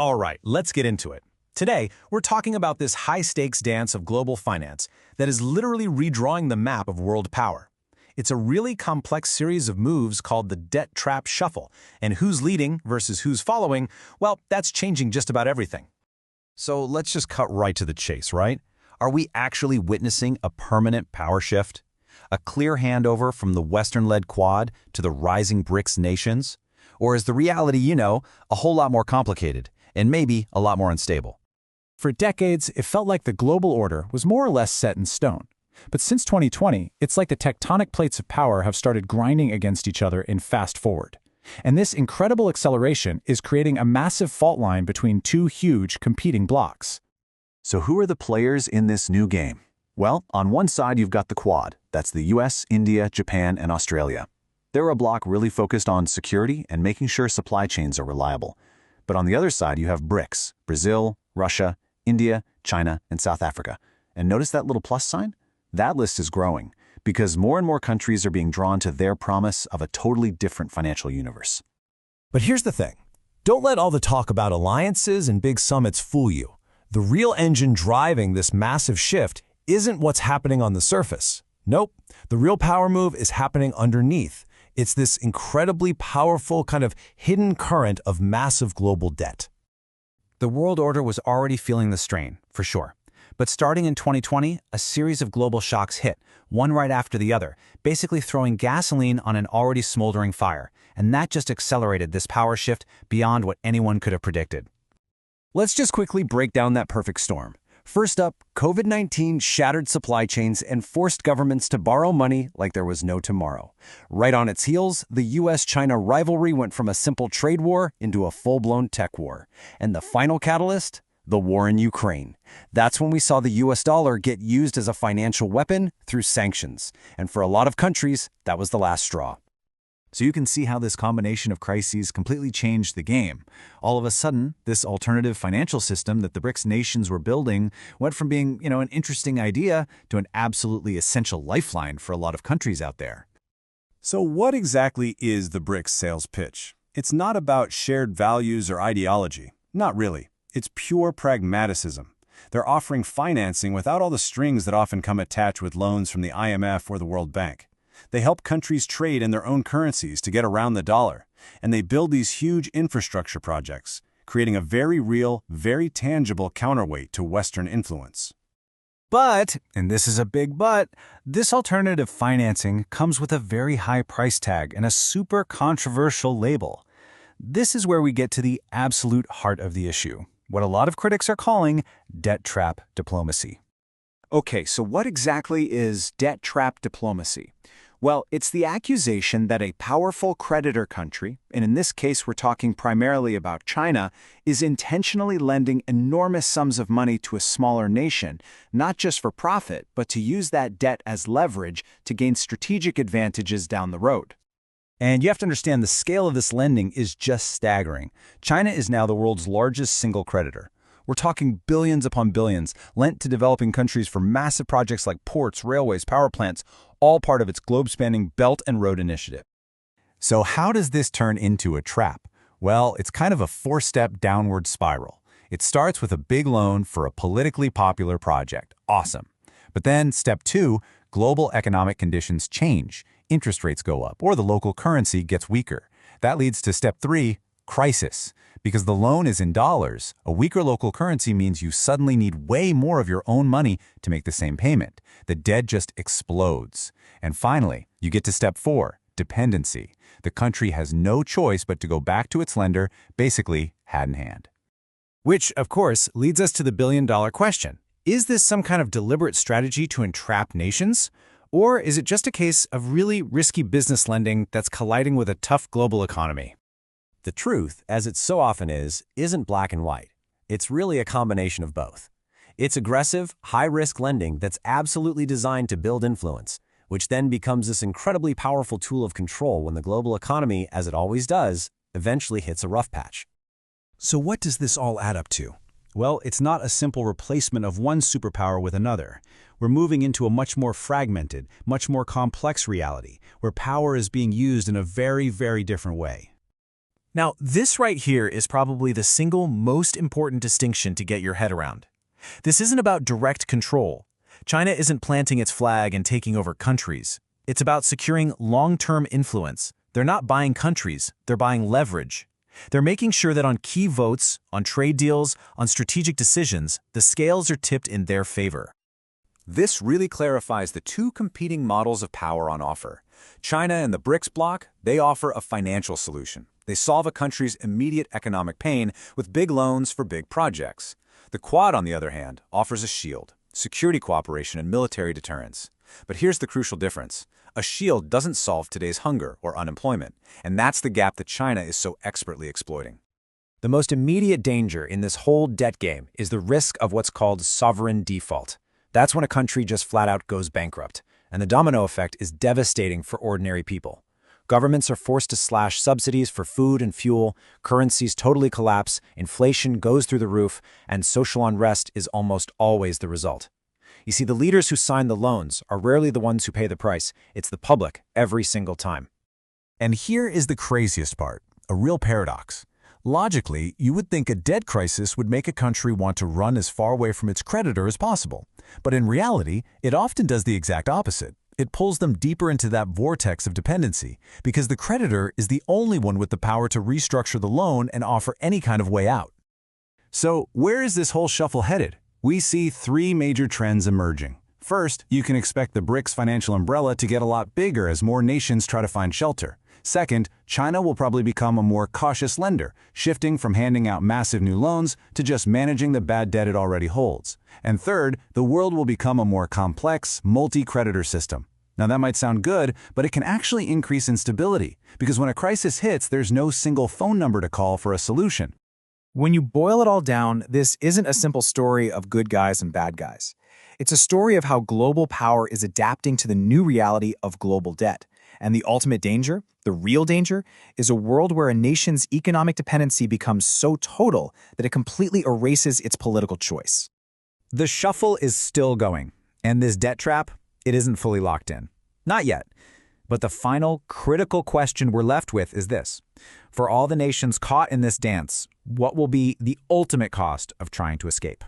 All right, let's get into it. Today, we're talking about this high-stakes dance of global finance that is literally redrawing the map of world power. It's a really complex series of moves called the debt trap shuffle, and who's leading versus who's following, well, that's changing just about everything. So let's just cut right to the chase, right? Are we actually witnessing a permanent power shift? A clear handover from the Western-led Quad to the rising BRICS nations? Or is the reality, a whole lot more complicated and maybe a lot more unstable? For decades, it felt like the global order was more or less set in stone. But since 2020, it's like the tectonic plates of power have started grinding against each other in fast forward. And this incredible acceleration is creating a massive fault line between two huge competing blocs. So who are the players in this new game? Well, on one side you've got the Quad. That's the US, India, Japan, and Australia. They're a bloc really focused on security and making sure supply chains are reliable. But on the other side you have BRICS, Brazil, Russia, India, China, and South Africa. And notice that little plus sign? That list is growing because more and more countries are being drawn to their promise of a totally different financial universe. But here's the thing. Don't let all the talk about alliances and big summits fool you. The real engine driving this massive shift isn't what's happening on the surface. Nope. The real power move is happening underneath. It's this incredibly powerful kind of hidden current of massive global debt. The world order was already feeling the strain, for sure. But starting in 2020, a series of global shocks hit, one right after the other, basically throwing gasoline on an already smoldering fire. And that just accelerated this power shift beyond what anyone could have predicted. Let's just quickly break down that perfect storm. First up, COVID-19 shattered supply chains and forced governments to borrow money like there was no tomorrow. Right on its heels, the US-China rivalry went from a simple trade war into a full-blown tech war. And the final catalyst? The war in Ukraine. That's when we saw the US dollar get used as a financial weapon through sanctions. And for a lot of countries, that was the last straw. So you can see how this combination of crises completely changed the game. All of a sudden, this alternative financial system that the BRICS nations were building went from being, an interesting idea to an absolutely essential lifeline for a lot of countries out there. So what exactly is the BRICS sales pitch? It's not about shared values or ideology. Not really. It's pure pragmaticism. They're offering financing without all the strings that often come attached with loans from the IMF or the World Bank. They help countries trade in their own currencies to get around the dollar, and they build these huge infrastructure projects, creating a very real, very tangible counterweight to Western influence. But, and this is a big but, this alternative financing comes with a very high price tag and a super controversial label. This is where we get to the absolute heart of the issue, what a lot of critics are calling debt trap diplomacy. Okay, so what exactly is debt trap diplomacy? Well, it's the accusation that a powerful creditor country, and in this case we're talking primarily about China, is intentionally lending enormous sums of money to a smaller nation, not just for profit, but to use that debt as leverage to gain strategic advantages down the road. And you have to understand the scale of this lending is just staggering. China is now the world's largest single creditor. We're talking billions upon billions lent to developing countries for massive projects like ports, railways, power plants, all part of its globe-spanning Belt and Road Initiative. So how does this turn into a trap? Well, it's kind of a four-step downward spiral. It starts with a big loan for a politically popular project. Awesome. But then step 2, global economic conditions change. Interest rates go up, or the local currency gets weaker. That leads to step 3, crisis. Because the loan is in dollars, a weaker local currency means you suddenly need way more of your own money to make the same payment. The debt just explodes. And finally, you get to step 4, dependency. The country has no choice but to go back to its lender, basically hand in hand. Which, of course, leads us to the billion-dollar question. Is this some kind of deliberate strategy to entrap nations? Or is it just a case of really risky business lending that's colliding with a tough global economy? The truth, as it so often is, isn't black and white. It's really a combination of both. It's aggressive, high-risk lending that's absolutely designed to build influence, which then becomes this incredibly powerful tool of control when the global economy, as it always does, eventually hits a rough patch. So what does this all add up to? Well, it's not a simple replacement of one superpower with another. We're moving into a much more fragmented, much more complex reality, where power is being used in a very, very different way. Now, this right here is probably the single most important distinction to get your head around. This isn't about direct control. China isn't planting its flag and taking over countries. It's about securing long-term influence. They're not buying countries, they're buying leverage. They're making sure that on key votes, on trade deals, on strategic decisions, the scales are tipped in their favor. This really clarifies the two competing models of power on offer. China and the BRICS bloc, they offer a financial solution. They solve a country's immediate economic pain with big loans for big projects. The Quad, on the other hand, offers a shield, security cooperation and military deterrence. But here's the crucial difference. A shield doesn't solve today's hunger or unemployment, and that's the gap that China is so expertly exploiting. The most immediate danger in this whole debt game is the risk of what's called sovereign default. That's when a country just flat out goes bankrupt, and the domino effect is devastating for ordinary people. Governments are forced to slash subsidies for food and fuel, currencies totally collapse, inflation goes through the roof, and social unrest is almost always the result. You see, the leaders who sign the loans are rarely the ones who pay the price. It's the public every single time. And here is the craziest part, a real paradox. Logically, you would think a debt crisis would make a country want to run as far away from its creditor as possible. But in reality, it often does the exact opposite. It pulls them deeper into that vortex of dependency because the creditor is the only one with the power to restructure the loan and offer any kind of way out. So, where is this whole shuffle headed? We see three major trends emerging. First, you can expect the BRICS financial umbrella to get a lot bigger as more nations try to find shelter. Second, China will probably become a more cautious lender, shifting from handing out massive new loans to just managing the bad debt it already holds. And third, the world will become a more complex, multi-creditor system. Now that might sound good, but it can actually increase instability, because when a crisis hits, there's no single phone number to call for a solution. When you boil it all down, this isn't a simple story of good guys and bad guys. It's a story of how global power is adapting to the new reality of global debt. And the ultimate danger, the real danger, is a world where a nation's economic dependency becomes so total that it completely erases its political choice. The shuffle is still going, and this debt trap, it isn't fully locked in. Not yet. But the final, critical question we're left with is this. For all the nations caught in this dance, what will be the ultimate cost of trying to escape?